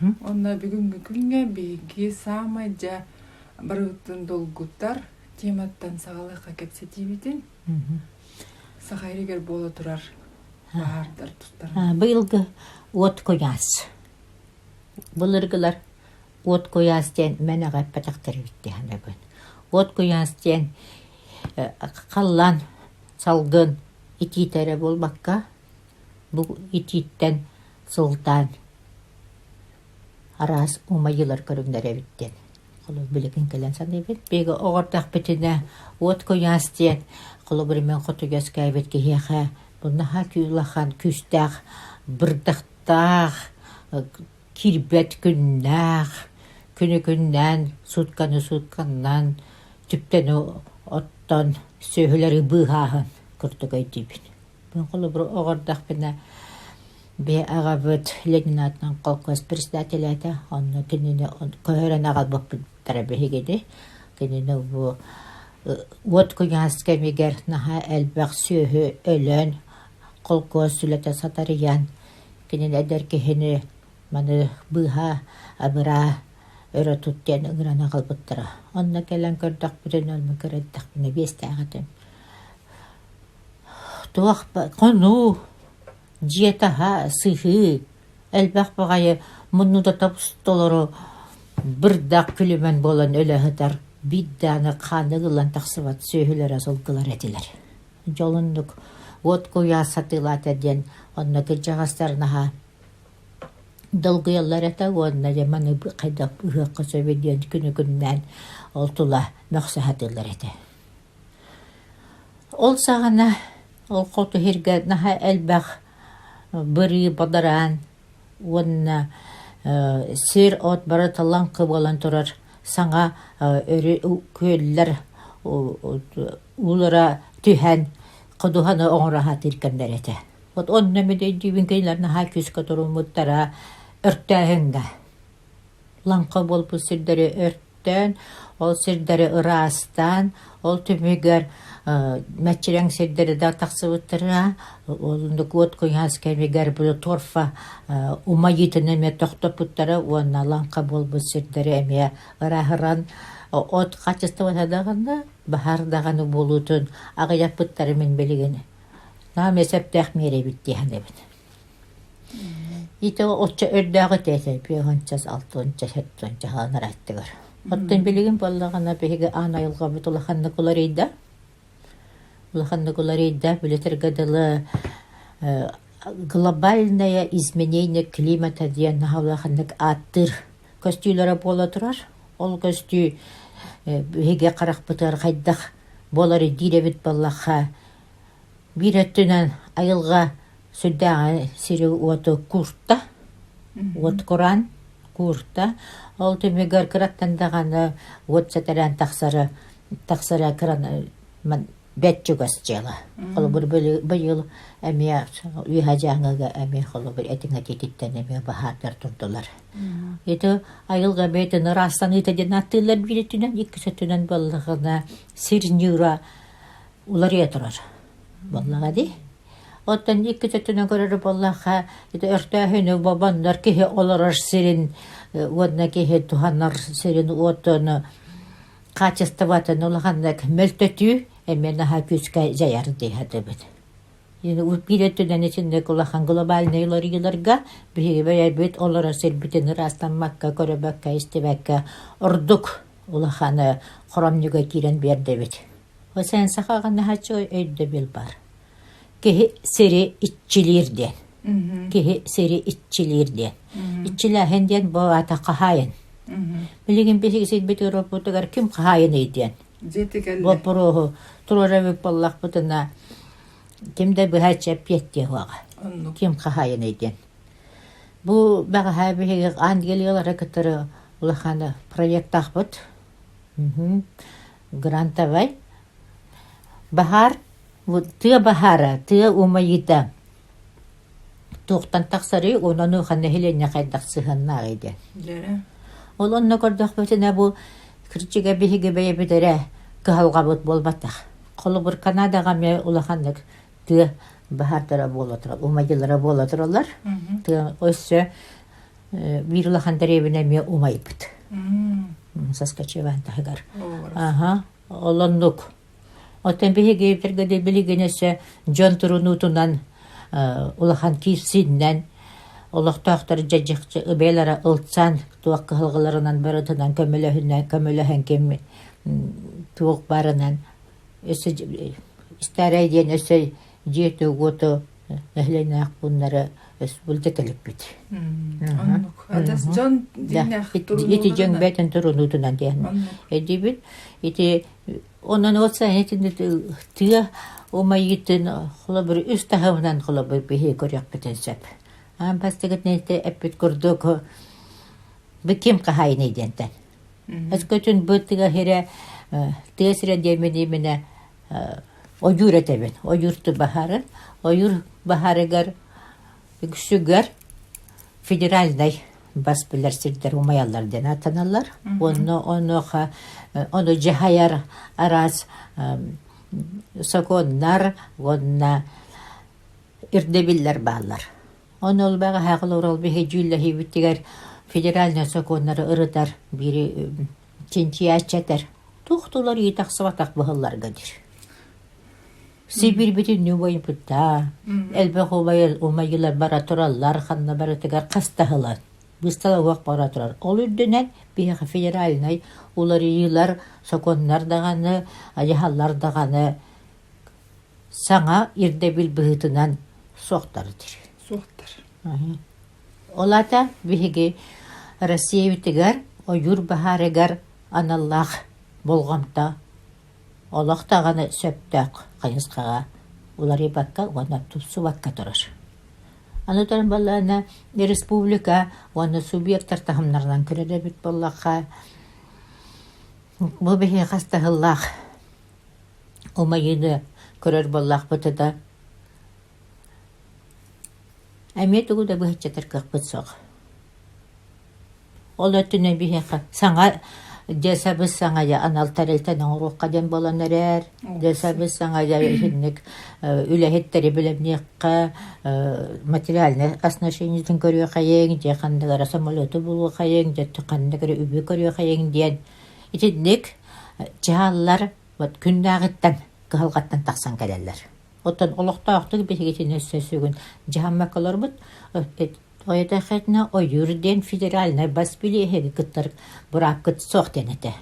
Онна бүгүнгү күнгө биги самайжа барыттын долгуттар тематтан сагалыкка кетсе тийбитин. Сахайригер боло турар. Баардар туттар. Быйылгы от кояс. Булыргылар от кояс ден мен ага патактар битти ханабын. От кояс ден қаллан салгын ититере болбакка. Бу ититтен сылтан арас умайылар көрүңдөрө биттен. Колу билеген келен саныбыт. Беге огортак битине от кояс ден колу бир мен котугас кайбет кияха. Bunnaha külahan küstaq, bırdaqtaq, kirbet günnaq, günü-gündən, sutkanı-sutkandan, tüpten ottan söhüləri bıhahın kırtıqay dibin. Ben qolu bir oğardaq bina bir ağabıt Leninatdan qalqas председателяты, onu kinini köheren ağal bakın tarabıhi gedi. Kinini bu От көңәскә мигәр наһа әлбәк сөһө ölən колкос сүләтә сатарыян кинен әдәр кеһене маны быха абыра өрә туттен грана калбыттыра. Онна келән көрдәк бүтән әлме көрдәк менә бестәгәтем. Туах кону диетаха сыһы әлбәк багае муннуда тапстолары бирдәк күлемен болан ölәһәтәр. Бидданы қанығылан тақсыват сөйілер азылғылар әділер. Жолындық от көя сатылат әден, онна кіл жағастарынаға дылғыялар әті, онна деманы қайдақ ұғыққа сөйбеден күні-күннен олтыла мөқсі әділер әді. Ол сағына, ол қолты херге наға әлбәқ бірі бадаран, онна сер от бары талан қыбалан тұрар, Саңа көйлер улара түйән қыдуғаны оңыраға тиркендер әті. Онны медей дүйбін кейлеріні хайкүскі тұрымыттара өрттәхінгі. Лаңқа бол бұл сірдері өрттен, ол сірдері ұрастан, ол түмігер мәтчірен сірдері да тақсывыттыра, олынды көт көйәс кәмегер бұл торфа умайытыны ме тоқтапыттара, онна лаңқа бол бұл сірдері әме ұрағыран от қачысты ватадағында, бағардағаны болутын ағыяпыттары мен белігені. Нам есептәқ мере бітті әнебін. Ите отча өрдәғі тәсі, 5-6-7 ғанар әттігір. Оттын білігін болағына бәйгі ан айылға бұт ұлақанны күларейді. Улаханны куларейда билетергадылы глобальное изменение климата диен улаханнык аттыр көстүйлері бола тұрар. Ол көстү беге қарақ бұтар қайдақ болары диребет баллаға бір өттінен айылға сүрдәға сирі оты куртта, от құран куртта. Ол түмегер кыраттандағаны от сәтәрән тақсары кыран бәт жүгас жела. Қолы бір бұйыл әме үйға жаңыға әме қолы бір әтіңа тететтен әме бағардар тұрдылар. Еті айылға бәйтін растан етеден аттылар біретінен, екісетінен балығына сирнюра улар етұрар. Балыға де. Оттан екісетінен көрір балыға өртәхіні бабандар кеге оларар сирин, одна кеге туханар сирин отыны қачыстыватын олағандық мөлтөтü Эмена хакүскә заяр дихәте бит. Яны үпирәтүдән içinde кулахан глобальный ларыйларга бигә бит олара сербитен растанмакка көрәбәккә истебәккә ордук улаханы корамныга кирен берде бит. Ва сен сахаганы хачы өйдә бил бар. Ки сери итчилердә. Ки сери итчилердә. Итчилә хендән бу ата кахайын. Билеген бесигесет бит роботыгар ким кахайын идән. Бу порого турарабы баллах бутына кимдә бәһәчә петте вага. Ким кахайын идән. Бу бага хәбиге ангелиялар кытыры улаханы проект тахбыт. Грантовай. Bahar, тыя бахара, тыя умайыта. Тоқтан тақсары, онаны қанна хелене қайдақ сығанна ғайды. Ол онны көрдіқ бөтіне бұл кірчіге бейге бейе бедері кығалға бұт болбаттақ. Қолы бір Канадаға ме улаханнық тыя бахардара болатыр, умайылара болатыр олар. Тыя өсі Вирулахан деревне ме умайбыт. Saskatchewan тагар. Ага, олоннук. Отен биһиги биргеде билигенесе Джон Турунутунан улахан кисиннен олохтоохтор жажыкчы ыбелара ылтсан туак кылгыларынан барытынан көмөлөһүнөн кем туак барынан эсе истарайден эсе жети гото эхленак буннары эс булдекелик бит. Адас Джон динах Ити жеңбетен Турунутунан ден. Эдибит ити онан отса этин тыя умайытын холобыр үстахымнан холобыр бихи көрөк бетенсеп. Пастыгыт нете эппит курдук биким кахайны дентен. Эскөтүн бытыга хере тесре демени мене оюр этебен. Оюрту бахары, оюр бахарыгар күсүгөр федеральный бас билер сирдер умаяллар ден атаналар. Оны жахаяр арас соконнар, онна ирдебиллер баллар. Оны ол бағы хақыл орал бихе жүлләхи биттігер федеральный соконнары ырытар, бири ченчиячатар. Тухтулар етақсыватақ бұғылларға дир. Сибир битин нюбайын пүтта. Әлбәқ умайылар бара тураллар, ханна бара тігер қастағылар. Быстала уақ бара турар. Ол үрдінен бихе федеральный улар үйілар соконнар дағаны, ажахаллар дағаны саңа ирдебил бұғытынан соқтарыдыр. Олата биһиги Россия битигер оюр бахарыгар аналлах болгамта олох таганы сөптөк кайыскага улар ибакка вана тусу бакка турар. Анутан баллана республика вана субъекттар тахымнардан көрөдө бит боллакка бу биһи хастахыллах омайыны көрөр боллак бытыда Әмет угуда быһычатар кыппытсог. Ол өттүнөн биһэка саңа десабыз саңа я аналтарылтан оңрукка дем болонерер. Десабыз саңа я хинник үлэхеттери билемникка материальный отношениятын көрүө кайын, же кандыгара самолету булуу кайын, же кандыгара үбү көрүө кайын диен. Итинник жааллар вот күндагыттан кыһалгаттан таксан келелер. Оттан олохтаактык бетигетин өссөсүгүн жаамакалар бут ойдахетна ойюрден федеральный бас билеги кыттар бурак кыт сох денете.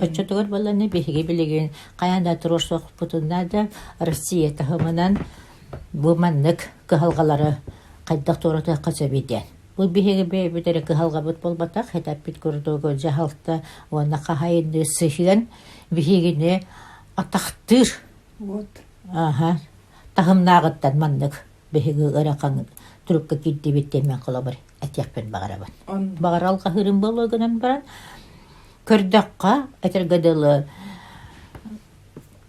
Очотугар баланы бетиге билеген каяда турушок путунда да Россия тахымынан бу маннык кыһалгалары кайдак турата касабиден. Бу бетиге бетере кыһалга бут болбатак хетап бит көрдөгө жаалта уна кахайны сыхын бетигене атактыр. Вот. Ага. Тахымнагыттан маннык беһиги ыракан турукка китти биттемен кылабыр. Атякпен багарабын. Багаралга хырым болгонан баран көрдөкка этергедели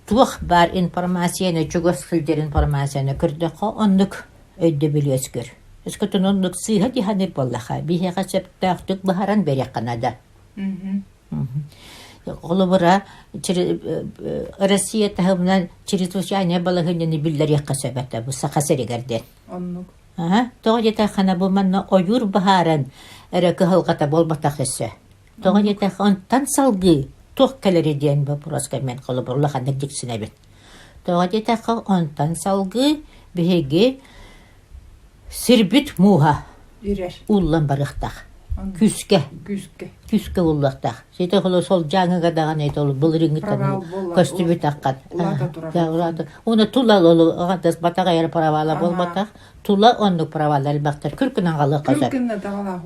тух бар информацияны чугосфилдер информацияны көрдөкка оннук өйдө билөскөр. Эскөтөн оннук сыйга диханып боллаха. Бихега септактык бахаран берекканада. Олыбыра Россия тахымнан чрезвычайная балагынны биллер яккасабата бу сакасеригерден. Оннук. Тогда хана бу манна оюр бахаран эрекылгата болбатак эсе. Тогда онтан салгы тох келериден бу проска мен колобурлахан диксинебит. Тогда онтан салгы беге сирбит муха. Ирер. Уллан барыктак. Күске уллактак. Сете холо сол жаңыга даган эт ол былырыңыттан костюм таккан. Улата. Уна тула олу агатас батага яра правала болбатак. Тула оннук правалар бактар күркүнөн калык казар. Күркүнө дагала.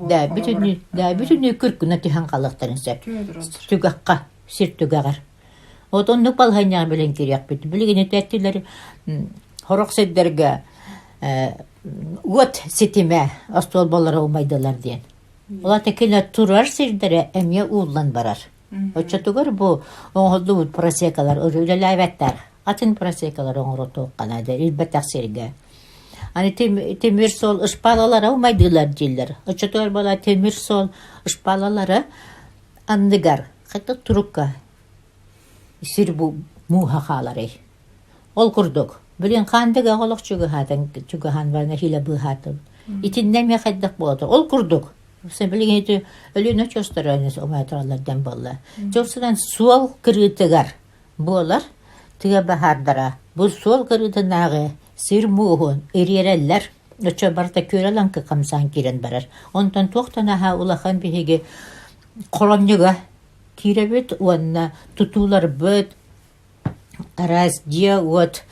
бүтүнү күркүнө тихан калыктарын сеп. Түгакка, сир түгагар. Отоннук балхайна белен киряк бит. Билген тәттилер хорок седдерге вот сетиме астол балары олмайдылар ден. Ола текеле турар сирдере эмне уллан барар. Очотугар бу оңолду просекалар, өрөлөйбәттәр. Атын просекалар оңрот тоқканада, илбәттәк сирге. Аны темир сол ышпалалары олмайдылар дилер. Очотугар бала темир сол ышпалалары андыгар, кайта турукка. Сир бу мухахалары. Ол курдук. Билен кандыга голок чугу хатын, чугу хан барна хиле бу хатын. Итиннеме кайдак болот. Ол курдук. Sen bilgin ölüne çöstüreniz o matralardan bolla. Çöstüren sual kırıtıgar. Bolar tıga bahardara. Bu sual kırıtınağı sir muğun eriyereller. Öçö barda körelan ki kamsan kiren barar. Ondan tohtana ha ulahan bihigi kolomnyuga kirebet uanna tutular böt araz diya uat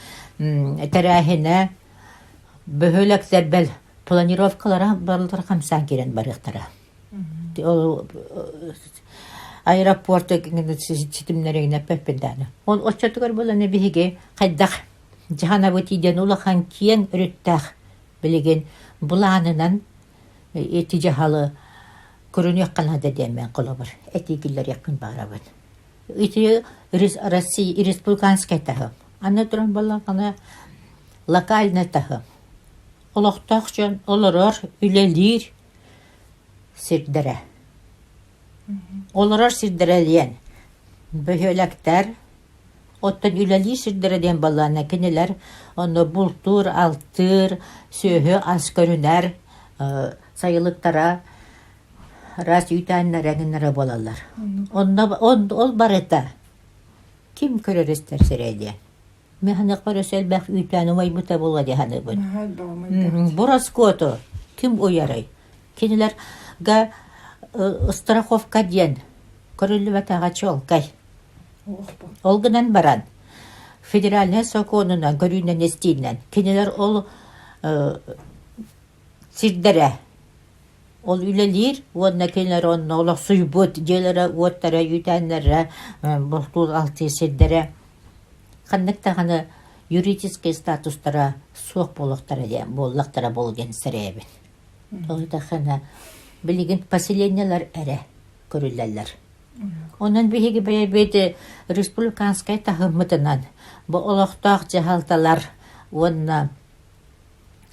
terahine böhölek zebbel planirovkalara barıldır kamsan kiren barıqtara. Aeroporta sitimlerine pependana. On oçatıgar bolana bihigi qaydaq jahanabutiden ulahan kiyen ürüttaq bilgin bulanınan eticahalı көрүнүк канада демен колобур этигилер якын барабын ити Россия республиканская тахы аны туран балакана локальный тахы олоктокчон олорор үлелир сирдере олорор сирдерелиен бөхөлөктөр оттон үлелир сирдереден балана кинелер оны бултур алтыр сөһө аз көрүнөр сайылыктара раз үйтәннәр әгеннәре болалар. Ол барыта. Ким көререстер серәйде? Механық барысел бәк үйтәні майбыта болға деханы бұн. Бурас кото. Ким ойарай? Кенелер га страховка ден. Көрілі бәтаға чол кай. Олғынан баран. Федеральный законынан көрінен естейінен. Кенелер ол сирдері. Ол үлелер, онна келер онна олақ суйбот, желері, оттара, үйтәнлері, бұқтуыл алты седдері. Қандықтағаны юридический статустара соқ болуқтара ден, болуқтара болген сіребін. Олықтағаны білген поселениялар әрі көрілелер. Онын бейгі бәйбеті республиканскай тағымытынан бұл олықтақ жағалталар, онна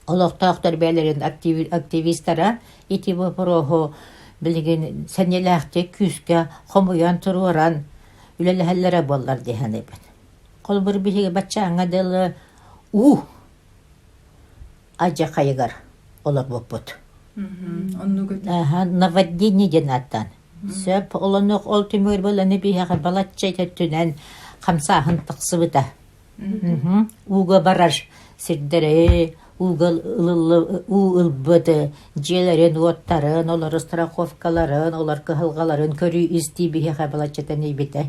олықтақтар бәлерін активистара ити бұпырығы білген сәнеләқті күске қомуян тұруаран үлеләлері болар дегені бін. Қол бір бейгі бәтча аңадылы ажа қайығар олар бұппыт. Наваддені ден аттан. Сөп оланық ол түмір боланы бейгі балатчайды түнен қамсағын тықсы бұта. Уға барар сірдері ылбыды, желерін, оттарын, олар страховкаларын, олар кығылғаларын көрі істей бейіға балатчатан ейбеті.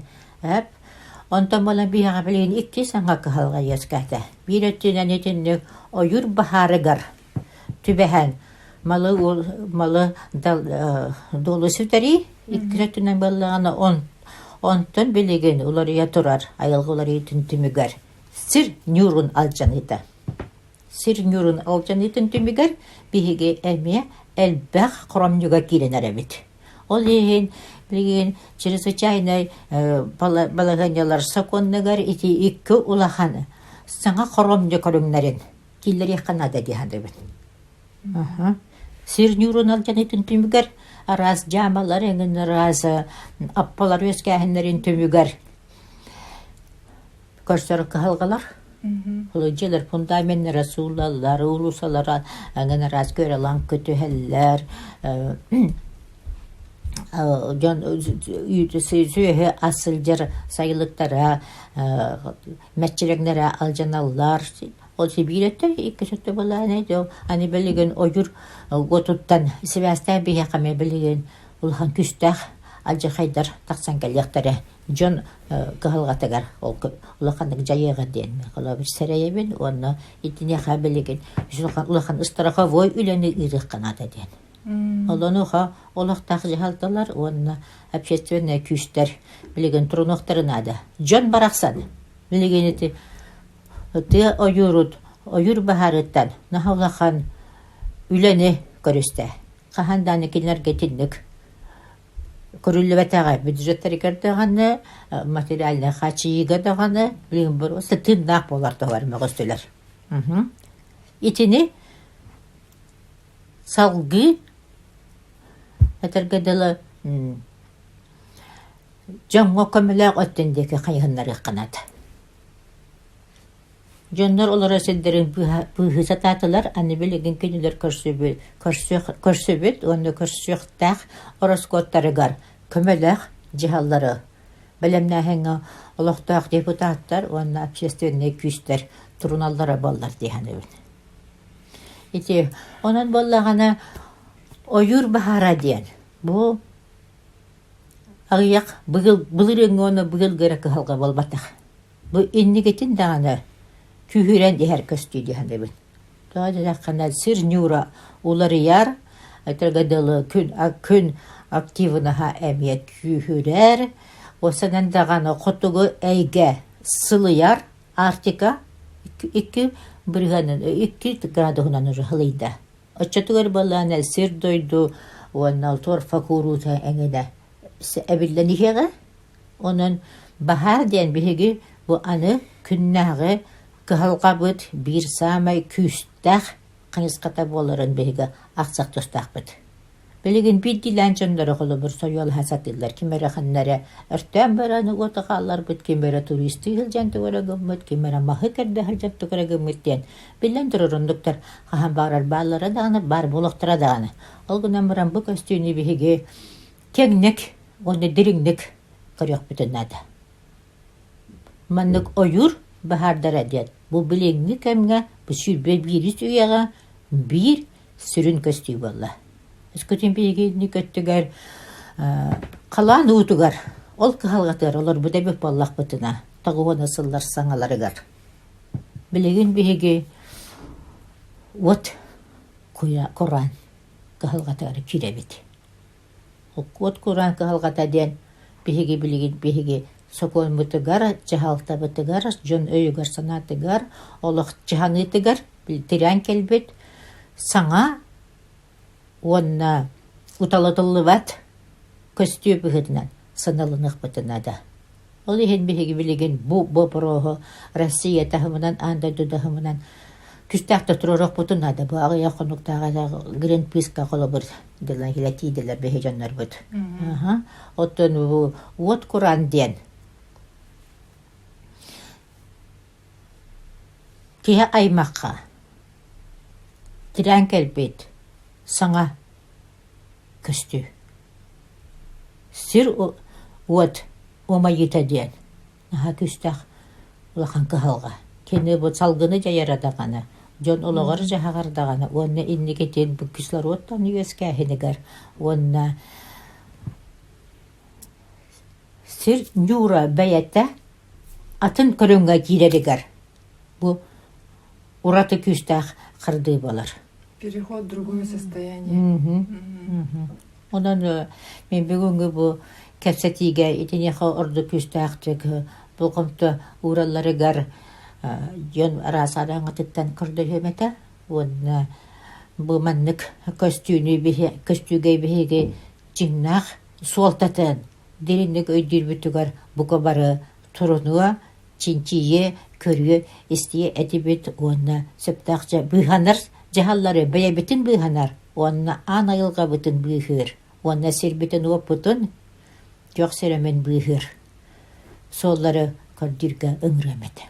Онтан болан бейіға білген ikki саңға кығылға ескәті. Bir өттінен етіннік ойыр бахарыгар түбәхән малы долы сүтәрі, ikki өттінен болағаны онтан білеген олар ятурар, айылғы олар етін түмігер. Сір нюрун алжаныды. Сир нюрун алжанытын түмігер бейге әме әлбәқ құрамнюға келен әрәбет. Ол еген білген чрезвычайный балаганялар саконныгар ити ikki улаханы. Саңа құрамню көріңнәрін келер еқанада дейхандырбет. Сир нюрун алжанытын түмігер араз жамалар әңін араз аппалар өскәхінлерін түмігер. Көрсір қығылғалар. Jelер fundamentlere suğulallar, ulusalara ngana raz görelan kötüheller, sühe asılcar sayılıklara, metçireklere alcanallar. O sibirette iki sütte bala neydi o? Hani belirgin oyur gotuttan sivastan bir yakame belirgin ulhan küstah alca haydar taksan gelyaktere. John kıhılğatıgar, ulaqandık jayıға den. Kala bir sereyebin, onu itine xabiligin. Ulaqan ıstaraqa voy üleni iriq kanada den. Olanuqa, olaqtaq jahaltalar, onu общественный küster, bilgin trunuqtarına da. John baraqsan, bilgin iti, tı oyur baharıttan, naha ulaqan üleni görüste. Qahandani kinler getindik. Көрүлі бәтәға бюджеттері көрдіғаны, материалны қачыйға дағаны, білген бір осы тыңнақ боларды бар мәғыстылар. Итini salgı әтіргеділі жаңға көміләq өттендегі қайғынлары қанады. Жоннор олара сендерин быһы сататылар, аны билеген күнүлөр көрсөбүт, оны көрсөктак ороскоттарыгар, көмөлөк жиһаллары. Белемнәһеңе олохтак депутаттар, оны общественный күстер, туруналлара баллар дигәнебез. Ити, онан боллагана ойур бахара диен. Бу агыяк былырың оны быгыл гырак халга болбатак. Бу иннигетин даганы күһүрен дихер көстү дигәнебез. Тадыраккана сир нюра улары яр, айтыргадылы күн активнаха әмият күһүрер, осанан даганы котугу әйге сылыяр, Арктика 2 градусынан уже хылыйда. Оччатугар балана сир дойду, оннал торфа курута әңеде. Әбилләнихеге, онын бахар ден биһиги бу аны күннәгы кыһалгабыт бир самай күстәх кыйската боларын биһиги аксак тустакбыт. Билигин биддилән жонлары холы бер соял хасатылар кимере ханнары эртән бараны готагаллар бит кимере туристы хилҗан тугара гыммыт кимере махы керде хилҗан тугара гыммыттен билен турырундуктар хаһан барар баллары даны бар булыктыра даны ол гынан баран бу костюмны биһиги кеңнек оны дириңнек көрөк бүтеннәдә маннык ойур бахардара дет бу билеңни кемгә бу сүрбе бирис уяга бир сүрүн костюм болла. Скотин биги никеттигер калан утугар ол калгатар олар бүдө бек баллак бытына тагуна сыллар саңаларыгар билеген биги вот куя Коран калгатар киребит вот Коран калгата ден биги билеген биги сокон бутугар жахалта бутугар жон өйгөр санатыгар олох жаханытыгар тиран келбет саңа онна уталатыллыбат костюм бігітінен сыналынық бітінады. Ол ехен бігігі білеген бұ бұрығы Россия тахымынан, анда дұдахымынан күстәқті тұрырық бұтынады. Бұ ағы яқынықтағы Гринписқа қолы бір дылан хилатиделер бігі жанлар бұд. Оттын от Құран ден. Кеге аймаққа тиран кәлбет саңа көстү. Сир уот омайыта ден. Наха күстәк улахан кыхалға. Кені бұд салғыны жайарадағаны. Жон олығыр жағағардағаны. Онна иннекетен бұл кислороттан үйескәхінігер. Онна сир нюра бәйетті атын көрінға кирерігер. Бұл ураты күстәк қырды болар. Переход в другое состояние. Онан мен бүгінгі бұл кәпсәтиге етенеқі ұрды күстәқтік бұл қымты ураларыгар жон арасадан ғытыттан күрді хөметі. Онна бұл маннық көстүге бігеге жиннақ суалтатын деріндік өйдер бүтігар бұқа бары тұрынуа чинчие көрге істие әтебет онна сөптақча бұйханар жахаллары бәйәбетін бұйханар онна анайылға бұтын бұйхыр онна сербетін оп бұтын жоқ серемен бұйхыр соллары көрдірге үңіреметі.